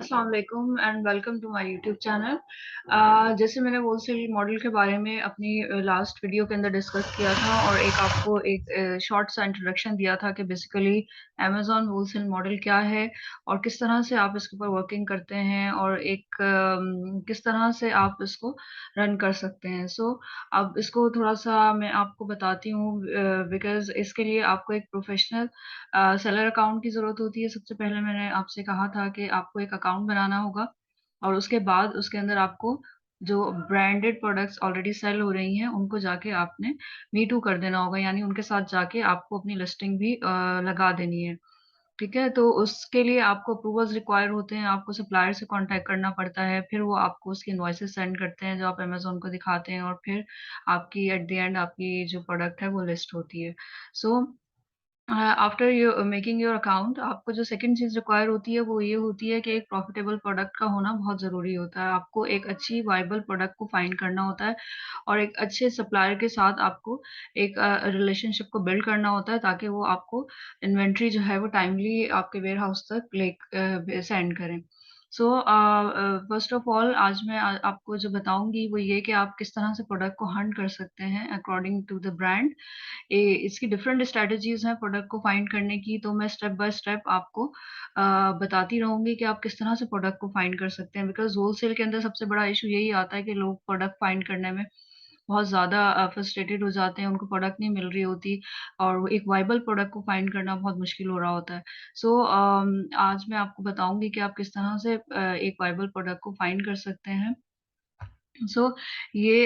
अस्सलाम वालेकुम and welcome to my YouTube channel. जैसे मैंने होलसेल मॉडल के बारे में अपनी लास्ट वीडियो के अंदर डिस्कस किया था और आपको एक शॉर्ट सा इंट्रोडक्शन दिया था कि बेसिकली अमेज़न होलसेल मॉडल क्या है और किस तरह से आप इसके ऊपर वर्किंग करते हैं और किस तरह से आप इसको रन कर सकते हैं। अब इसको थोड़ा सा मैं आपको बताती हूँ बिकॉज़ इसके लिए आपको एक प्रोफेशनल सेलर अकाउंट की ज़रूरत होती है। सबसे पहले मैंने आपसे कहा था कि आपको एक अकाउंट बनाना होगा और उसके बाद उसके अंदर आपको जो ब्रांडेड प्रोडक्ट्स ऑलरेडी सेल हो रही हैं, उनको जाके आपने मी टू कर देना होगा, यानी उनके साथ जाके आपको अपनी लिस्टिंग भी लगा देनी है। ठीक है? तो उसके लिए आपको अप्रूवल्स रिक्वायर होते हैं, आपको सप्लायर से कॉन्टैक्ट करना पड़ता है, फिर वो आपको उसकी इनवॉइसेज़ सेंड करते हैं, जो आप अमेज़न को दिखाते हैं और फिर आपकी एट द एंड आपकी जो प्रोडक्ट है, वो लिस्ट होती है। So after you making your account, आपको जो सेकंड चीज़ रिक्वायर होती है वो ये होती है कि एक प्रॉफिटेबल प्रोडक्ट का होना बहुत ज़रूरी होता है। आपको एक अच्छी वायबल प्रोडक्ट को फाइंड करना होता है और एक अच्छे सप्लायर के साथ आपको एक रिलेशनशिप को बिल्ड करना होता है, ताकि वो आपको इन्वेंट्री जो है वो टाइमली आपके वेयर हाउस तक सेंड करें। फर्स्ट ऑफ ऑल आज मैं आपको जो बताऊंगी वो ये कि आप किस तरह से प्रोडक्ट को हंट कर सकते हैं अकॉर्डिंग टू द ब्रांड। इसकी डिफरेंट स्ट्रैटेजीज हैं प्रोडक्ट को फाइंड करने की, तो मैं स्टेप बाय स्टेप आपको बताती रहूंगी कि आप किस तरह से प्रोडक्ट को फाइंड कर सकते हैं। बिकॉज होलसेल के अंदर सबसे बड़ा इशू यही आता है कि लोग प्रोडक्ट फाइंड करने में बहुत ज़्यादा फ्रस्ट्रेटेड हो जाते हैं, उनको प्रोडक्ट नहीं मिल रही होती और वो एक वाइबल प्रोडक्ट को फाइंड करना बहुत मुश्किल हो रहा होता है। आज मैं आपको बताऊंगी कि आप किस तरह से एक वाइबल प्रोडक्ट को फाइंड कर सकते हैं। सो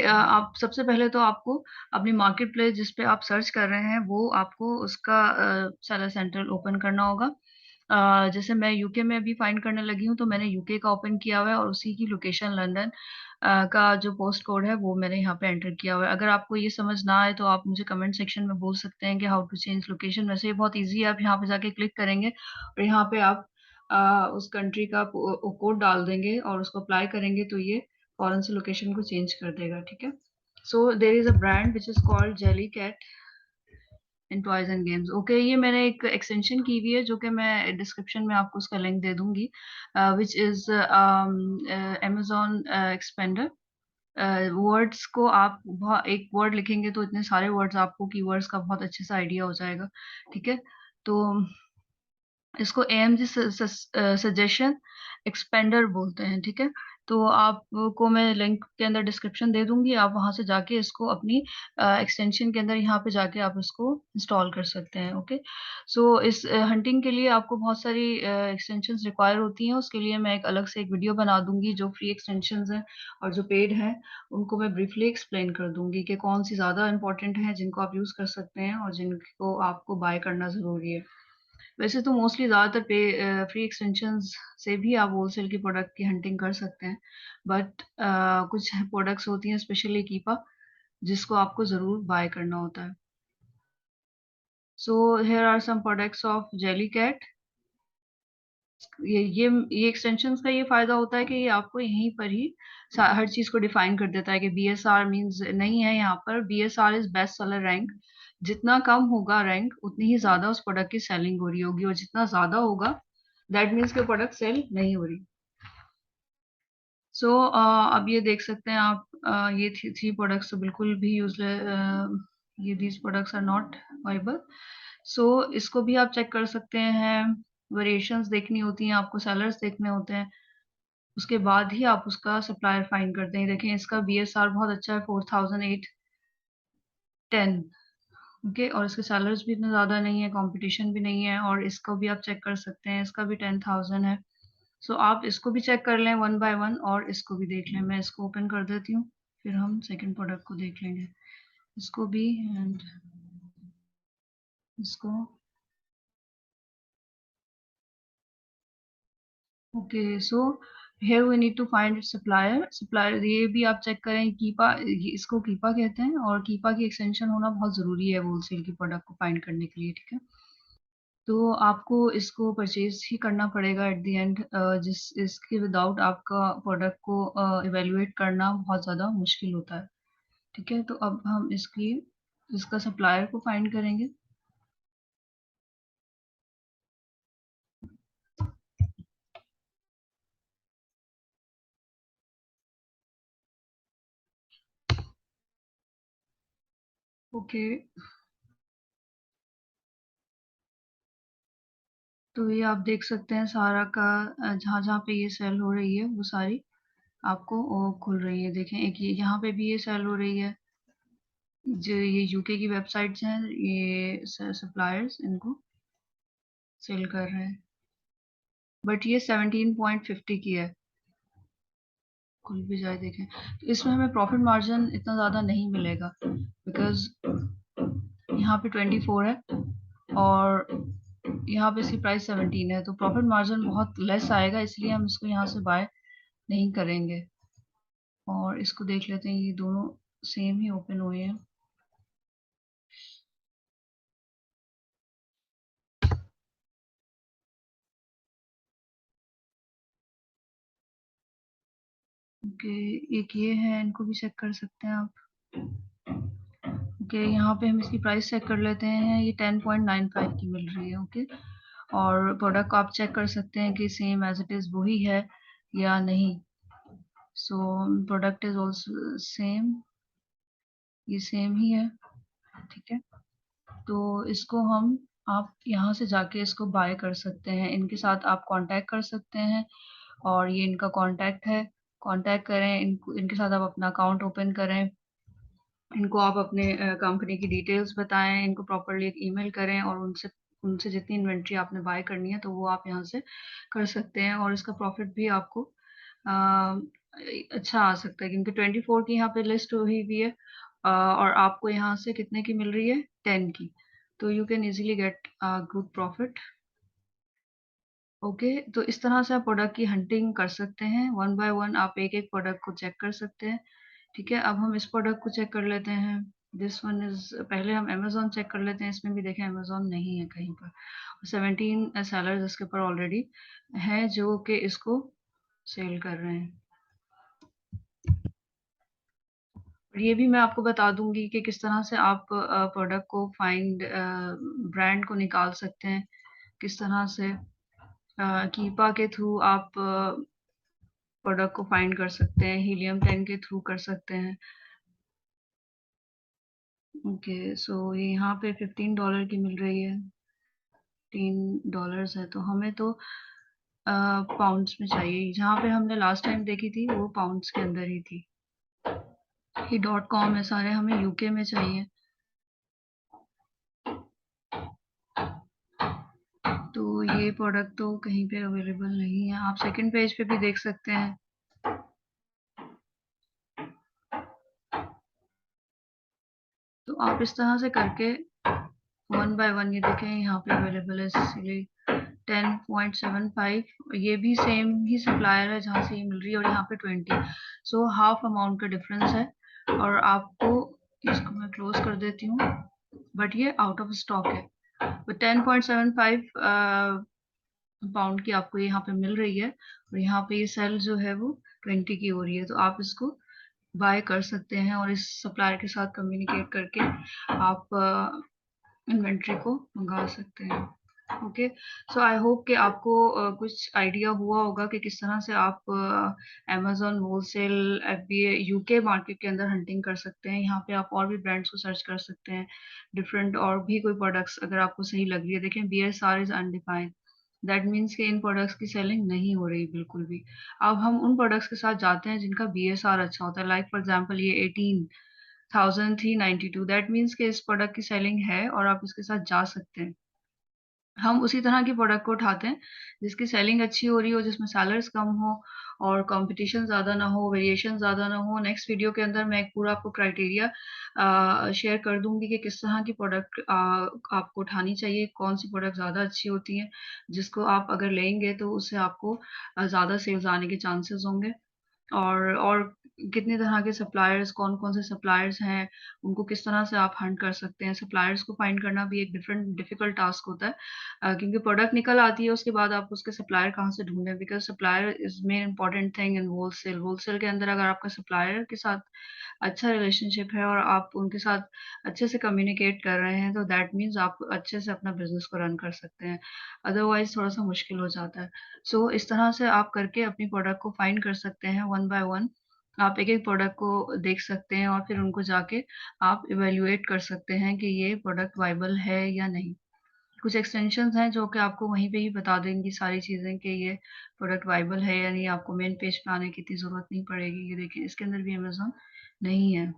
आप सबसे पहले तो आपको अपनी मार्केट प्लेस जिस पे आप सर्च कर रहे हैं वो आपको उसका सेलर सेंटर ओपन करना होगा। जैसे मैं यूके में अभी फाइंड करने लगी हूँ, तो मैंने यूके का ओपन किया हुआ है और उसी की लोकेशन लंदन का जो पोस्ट कोड है वो मैंने यहाँ पे एंटर किया हुआ है। अगर आपको ये समझ ना आए तो आप मुझे कमेंट सेक्शन में बोल सकते हैं कि हाउ टू चेंज लोकेशन। वैसे ये बहुत ईजी है, आप यहाँ पे जाके क्लिक करेंगे और यहाँ पे आप उस कंट्री का कोड डाल देंगे और उसको अप्लाई करेंगे तो ये फॉरेन से लोकेशन को चेंज कर देगा। ठीक है? So there is a brand which is called Jellycat in toys and games. Okay, ये मैंने एक एक्सटेंशन की हुई है जो कि मैं डिस्क्रिप्शन में आपको उसका लिंक दे दूंगी, which is Amazon expander. Words को आप एक वर्ड लिखेंगे तो इतने सारे वर्ड्स आपको कीवर्ड्स का बहुत अच्छे से आइडिया हो जाएगा। ठीक है? तो इसको एएमजी सजेशन एक्सपेंडर बोलते हैं। ठीक है? तो आपको मैं लिंक के अंदर डिस्क्रिप्शन दे दूंगी, आप वहां से जाके इसको अपनी एक्सटेंशन के अंदर यहाँ पे जाके आप इसको इंस्टॉल कर सकते हैं। ओके, इस हंटिंग के लिए आपको बहुत सारी एक्सटेंशंस रिक्वायर होती हैं। उसके लिए मैं एक अलग से एक वीडियो बना दूंगी, जो फ्री एक्सटेंशंस हैं और जो पेड हैं उनको मैं ब्रीफली एक्सप्लेन कर दूंगी कि कौन सी ज़्यादा इंपॉर्टेंट है जिनको आप यूज़ कर सकते हैं और जिनको आपको बाय करना ज़रूरी है। वैसे तो मोस्टली ज़्यादातर फ्री एक्सटेंशंस से भी आप होलसेल की प्रोडक्ट की हंटिंग कर सकते हैं, बट कुछ प्रोडक्ट्स होती हैं स्पेशली कीपा जिसको आपको ज़रूर बाय करना होता है। So here are some products of Jellycat. ये एक्सटेंशंस का ये फायदा होता है कि ये आपको यहीं पर ही हर चीज को डिफाइन कर देता है कि बीएसआर मींस नहीं है यहाँ पर। BSR is best seller rank. जितना कम होगा रैंक उतनी ही ज्यादा उस प्रोडक्ट की सेलिंग हो रही होगी, और जितना ज्यादा होगा दैट मीन्स कि प्रोडक्ट सेल नहीं हो रही। अब ये देख सकते हैं आप, ये थ्री प्रोडक्ट्स तो बिल्कुल भी यूजलेस, ये these products are not viable. इसको भी आप चेक कर सकते हैं। वेरिएशंस देखनी होती हैं आपको, सेलर्स देखने होते हैं, उसके बाद ही आप उसका सप्लायर फाइंड करते हैं। देखें इसका बीएसआर बहुत अच्छा है, 4810। ओके, और इसके सेलर्स भी इतने ज़्यादा नहीं है, कंपटीशन भी नहीं है, और इसको भी आप चेक कर सकते हैं, इसका भी 10,000 है। आप इसको भी चेक कर लें वन बाय वन और इसको भी देख लें। मैं इसको ओपन कर देती हूँ, फिर हम सेकंड प्रोडक्ट को देख लेंगे, इसको भी एंड इसको। Okay, so here we need to find its supplier ये भी आप चेक करें। कीपा, इसको कीपा कहते हैं और कीपा की एक्सटेंशन होना बहुत ज़रूरी है होलसेल की प्रोडक्ट को फाइंड करने के लिए। ठीक है? तो आपको इसको परचेज ही करना पड़ेगा एट द एंड, जिस इसके विदाउट आपका प्रोडक्ट को इवेल्युएट करना बहुत ज़्यादा मुश्किल होता है। ठीक है? तो अब हम इसका सप्लायर को फाइंड करेंगे। ओके, तो ये आप देख सकते हैं सारा का जहाँ जहाँ पे ये सेल हो रही है वो सारी आपको वो खुल रही है। देखें, एक ये यहाँ पे भी ये सेल हो रही है। जो ये यूके की वेबसाइट्स हैं, ये सप्लायर्स इनको सेल कर रहे हैं, बट ये 17.50 की है। खुल भी जाए देखें, तो इसमें हमें प्रॉफिट मार्जिन इतना ज़्यादा नहीं मिलेगा, बिकॉज यहाँ पे 24 है और यहाँ पे इसकी प्राइस 17 है, तो प्रॉफिट मार्जिन बहुत लेस आएगा, इसलिए हम इसको यहाँ से बाय नहीं करेंगे। और इसको देख लेते हैं, ये दोनों सेम ही ओपन हुए हैं। ओके, एक ये है, इनको भी चेक कर सकते हैं आप। ओके, यहाँ पे हम इसकी प्राइस चेक कर लेते हैं, ये 10.95 की मिल रही है। ओके, और प्रोडक्ट को आप चेक कर सकते हैं कि सेम एज इट इज वही है या नहीं। So product is also same, ये सेम ही है। ठीक है, तो इसको हम आप यहाँ से जाके इसको बाय कर सकते हैं, इनके साथ आप कांटेक्ट कर सकते हैं, और ये इनका कांटेक्ट है। कांटेक्ट करें इनको, इनके साथ आप अपना अकाउंट ओपन करें, इनको आप अपने कंपनी की डिटेल्स बताएं, इनको प्रॉपरली एक ईमेल करें, और उनसे उनसे जितनी इन्वेंट्री आपने बाय करनी है तो वो आप यहाँ से कर सकते हैं, और इसका प्रॉफिट भी आपको अच्छा आ सकता है, क्योंकि 24 की यहाँ पे लिस्ट हुई हुई है, और आपको यहाँ से कितने की मिल रही है, 10 की, तो you can easily get good profit. Okay, तो इस तरह से आप प्रोडक्ट की हंटिंग कर सकते हैं, वन बाय वन आप एक एक प्रोडक्ट को चेक कर सकते हैं। ठीक है, अब हम इस प्रोडक्ट को चेक कर लेते हैं। दिस वन इज, पहले हम अमेजोन चेक कर लेते हैं, इसमें भी देखें अमेजोन नहीं है कहीं पर। 17 सेलर्स इसके ऊपर ऑलरेडी हैं जो कि इसको सेल कर रहे हैं। और ये भी मैं आपको बता दूंगी कि किस तरह से आप प्रोडक्ट को फाइंड, ब्रांड को निकाल सकते हैं, किस तरह से कीपा के थ्रू आप प्रोडक्ट को फाइंड कर सकते हैं, हीलियम 10 के थ्रू कर सकते हैं। ओके, सो ये यहाँ पे $15 की मिल रही है, $3 है, तो हमें तो पाउंड्स में चाहिए। जहाँ पे हमने लास्ट टाइम देखी थी वो पाउंड्स के अंदर ही थी। ये .com है, सारे हमें यूके में चाहिए। तो ये प्रोडक्ट तो कहीं पे अवेलेबल नहीं है, आप सेकंड पेज पे भी देख सकते हैं। तो आप इस तरह से करके वन बाय वन, ये देखें यहाँ पे अवेलेबल है सिली 10.75, ये भी सेम ही सप्लायर है जहाँ से ये मिल रही है, और यहाँ पे 20, सो हाफ अमाउंट का डिफरेंस है। और आपको, इसको मैं क्लोज कर देती हूँ, बट ये आउट ऑफ स्टॉक है। तो 10.75 पाउंड की आपको यहाँ पे मिल रही है, और यहाँ पे ये सेल जो है वो 20 की हो रही है, तो आप इसको बाय कर सकते हैं, और इस सप्लायर के साथ कम्युनिकेट करके आप इन्वेंट्री को मंगा सकते हैं। ओके, सो आई होप कि आपको कुछ आइडिया हुआ होगा कि किस तरह से आप Amazon wholesale FBA UK market के अंदर हंटिंग कर सकते हैं। यहाँ पे आप और भी ब्रांड्स को सर्च कर सकते हैं, डिफरेंट और भी कोई प्रोडक्ट्स अगर आपको सही लग रही है। देखें, BSR is undefined, that means कि इन प्रोडक्ट्स की सेलिंग नहीं हो रही बिल्कुल भी। अब हम उन प्रोडक्ट्स के साथ जाते हैं जिनका BSR अच्छा होता है, लाइक फॉर एग्जांपल ये 18,392, दैट मीन्स कि इस प्रोडक्ट की सेलिंग है और आप इसके साथ जा सकते हैं। हम उसी तरह की प्रोडक्ट को उठाते हैं जिसकी सेलिंग अच्छी हो रही हो, जिसमें सेलर्स कम हो, और कंपटीशन ज़्यादा ना हो, वेरिएशन ज़्यादा ना हो। नेक्स्ट वीडियो के अंदर मैं एक पूरा आपको क्राइटेरिया शेयर कर दूंगी कि किस तरह की प्रोडक्ट आपको उठानी चाहिए, कौन सी प्रोडक्ट ज़्यादा अच्छी होती है, जिसको आप अगर लेंगे तो उससे आपको ज़्यादा सेल्स आने के चांसेस होंगे। और कितने तरह के सप्लायर्स, कौन-कौन से सप्लायर्स हैं, उनको किस तरह से आप हंट कर सकते हैं। सप्लायर्स को फाइंड करना भी एक डिफिकल्ट टास्क होता है, क्योंकि प्रोडक्ट निकल आती है, उसके बाद आप उसके सप्लायर कहाँ से ढूंढें, because supplier is main important thing in wholesale. Wholesale के अंदर अगर आपका सप्लायर के साथ अच्छा रिलेशनशिप है और आप उनके साथ अच्छे से कम्युनिकेट कर रहे हैं, तो दैट मीन्स आप अच्छे से अपना बिजनेस को रन कर सकते हैं। अदरवाइज थोड़ा सा मुश्किल हो जाता है। सो इस तरह से आप करके अपनी प्रोडक्ट को फाइंड कर सकते हैं वन बाय वन। आप एक-एक प्रोडक्ट को देख सकते हैं और फिर उनको जाके आप इवैल्यूएट कर सकते हैं कि ये प्रोडक्ट वाएबल है या नहीं। कुछ एक्सटेंशंस हैं जो कि आपको वहीं पे ही बता देंगी सारी चीज़ें कि ये प्रोडक्ट वाएबल है या नहीं, आपको मेन पेज पे आने की इतनी ज़रूरत नहीं पड़ेगी। ये देखिए इसके अंदर भी अमेज़न नहीं है।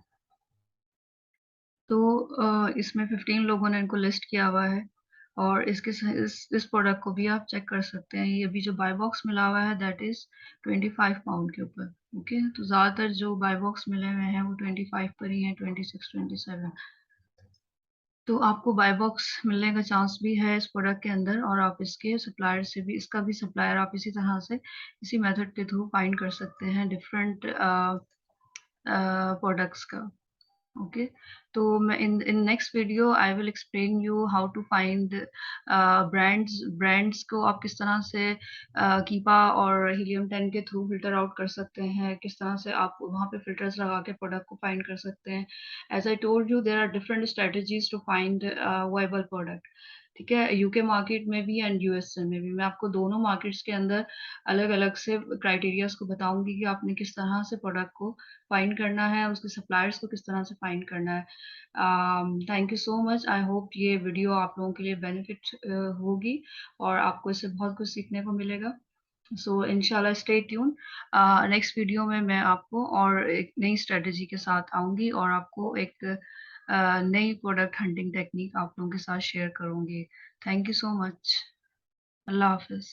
तो इसमें 15 लोगों ने इनको लिस्ट किया हुआ है और इसके स इस प्रोडक्ट को भी आप चेक कर सकते हैं। ये अभी जो बाय बॉक्स मिला हुआ है दैट इज़ 25 पाउंड के ऊपर, ओके? तो ज़्यादातर जो बाय बॉक्स मिले हुए हैं वो 25 पर ही हैं, 26, 27। तो आपको बाय बॉक्स मिलने का चांस भी है इस प्रोडक्ट के अंदर और आप इसके सप्लायर से भी इसका भी सप्लायर आप इसी तरह से इसी मेथड के थ्रू फाइंड कर सकते हैं डिफरेंट प्रोडक्ट्स का। ओके तो मैं in next video I will explain you how to find brands को आप किस तरह से कीपा और हीलियम 10 के थ्रू फिल्टर आउट कर सकते हैं, किस तरह से आप वहाँ पे फिल्टर्स लगा के प्रोडक्ट को फाइंड कर सकते हैं। As I told you there are different strategies to find viable product. ठीक है, यूके मार्केट में भी एंड यूएसए में भी। मैं आपको दोनों मार्केट्स के अंदर अलग अलग से क्राइटेरियाज को बताऊंगी कि आपने किस तरह से प्रोडक्ट को फाइंड करना है, उसके सप्लायर्स को किस तरह से फाइंड करना है। Thank you so much. I hope ये वीडियो आप लोगों के लिए बेनिफिट होगी और आपको इससे बहुत कुछ सीखने को मिलेगा। सो इंशाल्लाह स्टे ट्यून। नेक्स्ट वीडियो में मैं आपको और एक नई स्ट्रेटजी के साथ आऊँगी और आपको एक नई प्रोडक्ट हंटिंग टेक्निक आप लोगों के साथ शेयर करूँगी। Thank you so much. Allah हाफ़िज़।